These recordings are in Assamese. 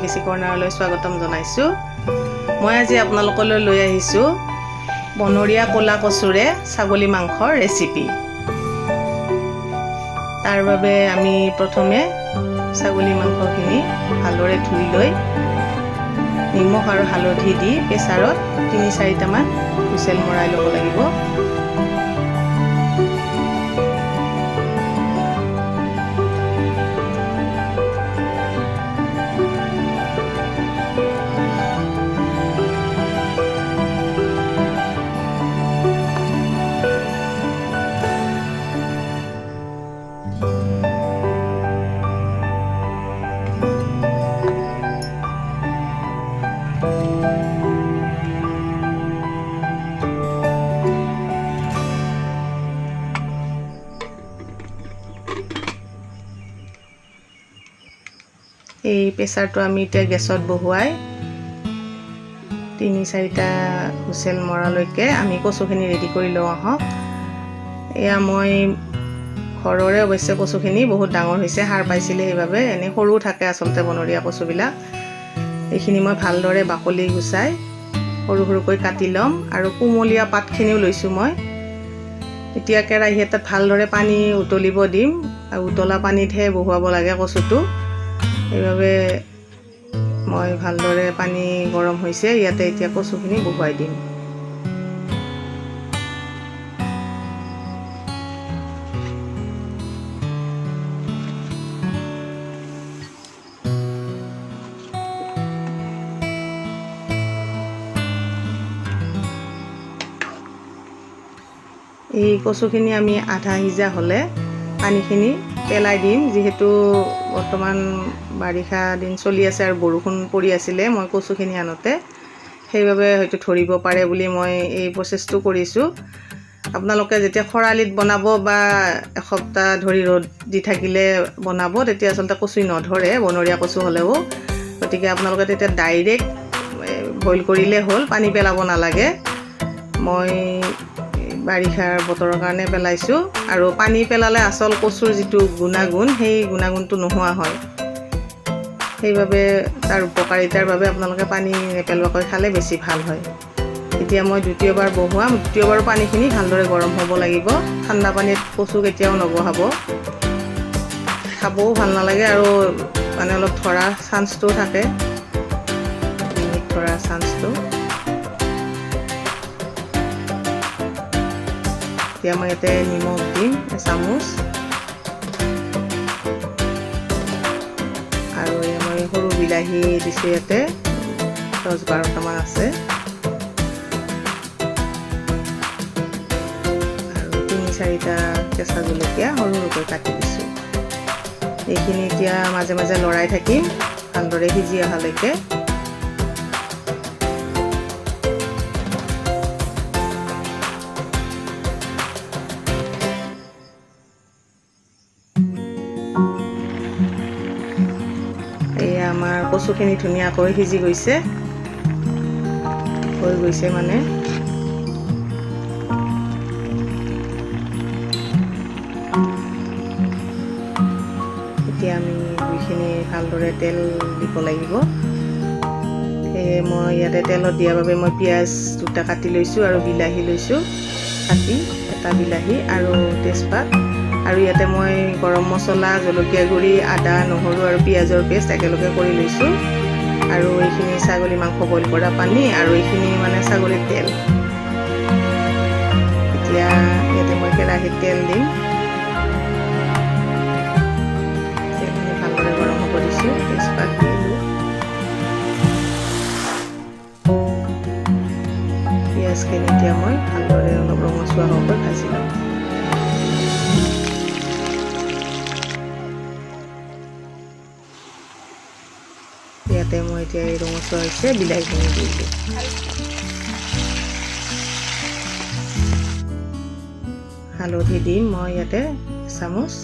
ডেলিকেচি কৰ্ণাৰলৈ স্বাগতম জনাইছোঁ। মই আজি আপোনালোকলৈ লৈ আহিছোঁ বনৰীয়া ক'লা কচুৰে ছাগলী মাংসৰ ৰেচিপি। তাৰ বাবে আমি প্ৰথমে ছাগলী মাংসখিনি ভালদৰে ধুই লৈ নিমখ আৰু হালধি দি প্ৰেছাৰত ৩-৪টামান হুইচেল মৰাই ল'ব লাগিব। এই প্ৰেছাৰটো আমি এতিয়া গেছত বহুৱাই ৩-৪টা হুইচেল মৰালৈকে আমি কচুখিনি ৰেডি কৰি লওঁ আহক। এয়া মই ঘৰৰে অৱশ্যে কচুখিনি বহুত ডাঙৰ হৈছে, সাৰ পাইছিলে সেইবাবে, এনেই সৰু থাকে আচলতে বনৰীয়া কচুবিলাক। এইখিনি মই ভালদৰে বাকলি গুচাই সৰু সৰুকৈ কাটি ল'ম আৰু কুমলীয়া পাতখিনিও লৈছোঁ মই। এতিয়া কেৰাহী এটাত ভালদৰে পানী উতলিব দিম আৰু উতলা পানীতহে বহুৱাব লাগে কচুটো। সেইবাবে মই ভালদৰে পানী গৰম হৈছে, ইয়াতে এতিয়া কচুখিনি বহুৱাই দিম। এই কচুখিনি আমি আধা সিজা হ'লে পানীখিনি পেলাই দিম, যিহেতু বৰ্তমান বাৰিষা দিন চলি আছে আৰু বৰষুণ পৰি আছিলে মই কচুখিনি আনোতে, সেইবাবে হয়তো ধৰিব পাৰে বুলি মই এই প্ৰচেছটো কৰিছোঁ। আপোনালোকে যেতিয়া খৰালিত বনাব বা এসপ্তাহ ধৰি ৰ'দ দি থাকিলে বনাব, তেতিয়া আচলতে কচু নধৰে, বনৰীয়া কচু হ'লেও। গতিকে আপোনালোকে তেতিয়া ডাইৰেক্ট বইল কৰিলে হ'ল, পানী পেলাব নালাগে। মই বাৰিষাৰ বতৰৰ কাৰণে পেলাইছোঁ, আৰু পানী পেলালে আচল কচুৰ যিটো গুণাগুণ, সেই গুণাগুণটো নোহোৱা হয়। সেইবাবে তাৰ উপকাৰিতাৰ বাবে আপোনালোকে পানী নেপেলোৱাকৈ খালে বেছি ভাল হয়। এতিয়া মই দ্বিতীয়বাৰ বহুৱাম। দ্বিতীয়বাৰো পানীখিনি ভালদৰে গৰম হ'ব লাগিব। ঠাণ্ডা পানীত কচু কেতিয়াও নবহাব, খাবও ভাল নালাগে আৰু মানে অলপ ধৰা চান্সটোও থাকে, ধৰা চান্সটো। এতিয়া মই ইয়াতে নিমখ দিম এচামুচ, আৰু মই সৰু বিলাহী দিছোঁ, ইয়াতে 10-12টামান আছে, আৰু 3-4টা কেঁচা জলকীয়া সৰু সৰুকৈ কাটি দিছোঁ। এইখিনি এতিয়া মাজে মাজে লৰাই থাকিম ভালদৰে সিজি অহালৈকে। এয়া আমাৰ কচুখিনি ধুনীয়াকৈ সিজি গৈছে, হৈ গৈছে মানে। এতিয়া আমি দুইখিনি ভালদৰে তেল দিব লাগিব। সেয়ে মই ইয়াতে তেলত দিয়াৰ বাবে মই পিঁয়াজ 2টা কাটি লৈছোঁ আৰু বিলাহী লৈছোঁ কাটি, এটা বিলাহী আৰু তেজপাত, আৰু ইয়াতে মই গৰম মছলা, জলকীয়া গুড়ি, আদা, নহৰু আৰু পিঁয়াজৰ পেষ্ট একেলগে কৰি লৈছোঁ, আৰু এইখিনি ছাগলী মাংস বইল কৰা পানী, আৰু এইখিনি মানে ছাগলীৰ তেল। এতিয়া ইয়াতে মই কেৰাহীত তেল দিম, তেলখিনি ভালদৰে গৰম হ'ব দিছোঁ, তেজপাত দিলোঁ, পিঁয়াজখিনি এতিয়া মই ভালদৰে অলপ ৰঙচুৱা হোৱাকৈ ভাজি ল'ম। ইয়াতে মই এতিয়া এই ৰঙচুৱা হৈছে, বিলাহীখিনি দি দিলোঁ। হালধি দিম মই ইয়াতে এচামুচ,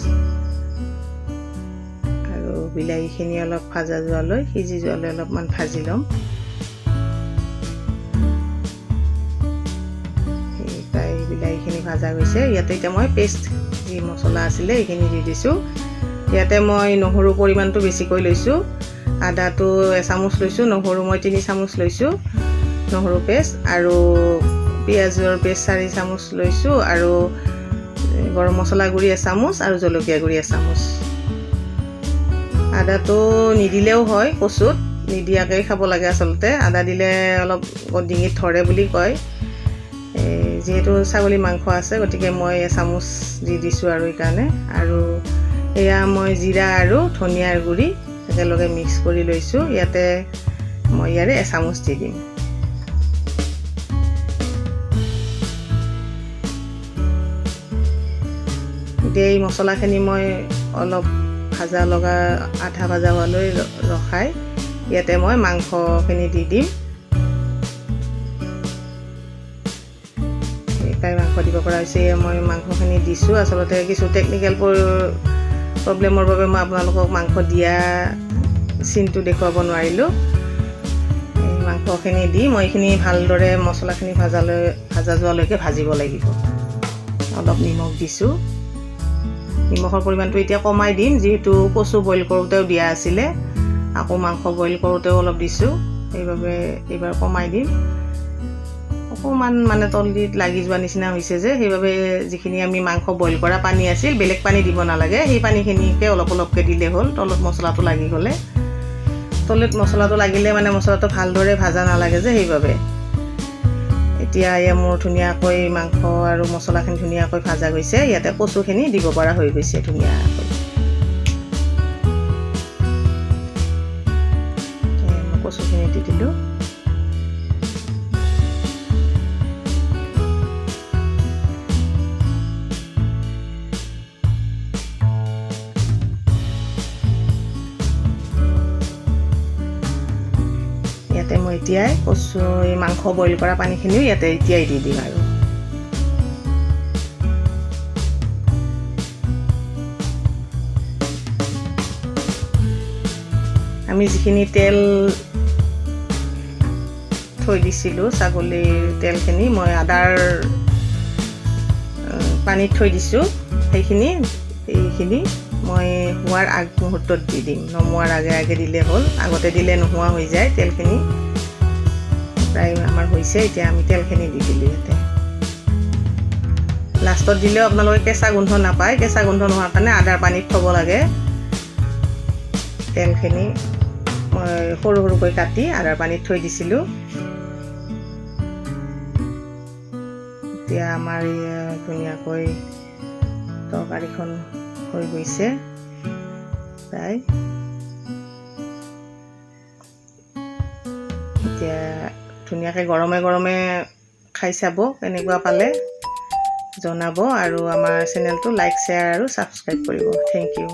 আৰু বিলাহীখিনি অলপ ভাজা যোৱালৈ, সিজি যোৱালৈ অলপমান ভাজি ল'ম। প্ৰায় বিলাহীখিনি ভাজা গৈছে। ইয়াতে এতিয়া মই পেষ্ট যি মছলা আছিলে এইখিনি দি দিছোঁ। ইয়াতে মই নহৰু পৰিমাণটো বেছিকৈ লৈছোঁ, আদাটো এচামুচ লৈছোঁ, নহৰু মই 3 চামুচ লৈছোঁ, নহৰু পেষ্ট, আৰু পিঁয়াজৰ পেষ্ট 4 চামুচ লৈছোঁ, আৰু গৰম মছলা গুড়ি 1 চামুচ, আৰু জলকীয়া গুড়ি 1 চামুচ। আদাটো নিদিলেও হয়, কচুত নিদিয়াকৈ খাব লাগে আচলতে। আদা দিলে অলপ ডিঙিত ধৰে বুলি কয়। যিহেতু ছাগলী মাংস আছে গতিকে মই 1 চামুচ দি দিছোঁ আৰু এইকাৰণে। আৰু এয়া মই জিৰা আৰু ধনিয়াৰ গুড়ি একেলগে মিক্স কৰি লৈছোঁ। ইয়াতে মই ইয়াৰে 1 চামুচ দি দিম। এতিয়া এই মছলাখিনি মই অলপ ভাজা লগা, আধা ভাজা হোৱালৈ ৰখাই ইয়াতে মই মাংসখিনি দি দিম। প্ৰায় মাংস দিব পৰা হৈছে। মই মাংসখিনি দিছোঁ। আচলতে কিছু টেকনিকেল প্ৰব্লেমৰ বাবে মই আপোনালোকক মাংস দিয়া চিনটো দেখুৱাব নোৱাৰিলোঁ। এই মাংসখিনি দি মই এইখিনি ভালদৰে মছলাখিনি ভাজা যোৱালৈকে ভাজিব লাগিব। অলপ নিমখ দিছোঁ। নিমখৰ পৰিমাণটো এতিয়া কমাই দিম, যিহেতু কচু বইল কৰোঁতেও দিয়া আছিলে, আকৌ মাংস বইল কৰোঁতেও অলপ দিছোঁ, সেইবাবে এইবাৰ কমাই দিম। অকণমান মানে তলদিত লাগি যোৱা নিচিনা হৈছে যে, সেইবাবে যিখিনি আমি মাংস বইল কৰা পানী আছিল, বেলেগ পানী দিব নালাগে, সেই পানীখিনিকে অলপ অলপকৈ দিলে হ'ল। তলত মছলাটো লাগি গ'লে, তলত মছলাটো লাগিলে মানে মছলাটো ভালদৰে ভাজা নালাগে যে, সেইবাবে। এতিয়া এয়া মোৰ ধুনীয়াকৈ মাংস আৰু মছলাখিনি ধুনীয়াকৈ ভাজা গৈছে। ইয়াতে কচুখিনি দিব পৰা হৈ গৈছে ধুনীয়াকৈ। কচুখিনি দি দিলোঁ। ইয়াতে মই এতিয়াই এই মাংস বইল কৰা পানীখিনিও ইয়াতে এতিয়াই দি দিম। আৰু আমি যিখিনি তেল থৈ দিছিলোঁ, ছাগলীৰ তেলখিনি মই আদাৰ পানীত থৈ দিছোঁ, এইখিনি মই হোৱাৰ আগ মুহূৰ্তত দি দিম। নমোৱাৰ আগে আগে দিলে হ'ল, আগতে দিলে নোহোৱা হৈ যায় তেলখিনি। প্ৰায় আমাৰ হৈছে। এতিয়া আমি তেলখিনি দি দিলোঁ ইয়াতে। লাষ্টত দিলেও আপোনালোকে কেঁচা গোন্ধ নাপায়। কেঁচা গোন্ধ নোহোৱাৰ কাৰণে আদাৰ পানীত থ'ব লাগে। তেলখিনি মই সৰু সৰুকৈ কাটি আদাৰ পানীত থৈ দিছিলোঁ। এতিয়া আমাৰ ধুনীয়াকৈ তৰকাৰীখন হৈ গৈছে প্ৰায়। এতিয়া ধুনীয়াকৈ গৰমে গৰমে খাই চাব, কেনেকুৱা পালে জনাব, আৰু আমাৰ চেনেলটো লাইক, শ্বেয়াৰ আৰু ছাবস্ক্ৰাইব কৰিব। Thank U.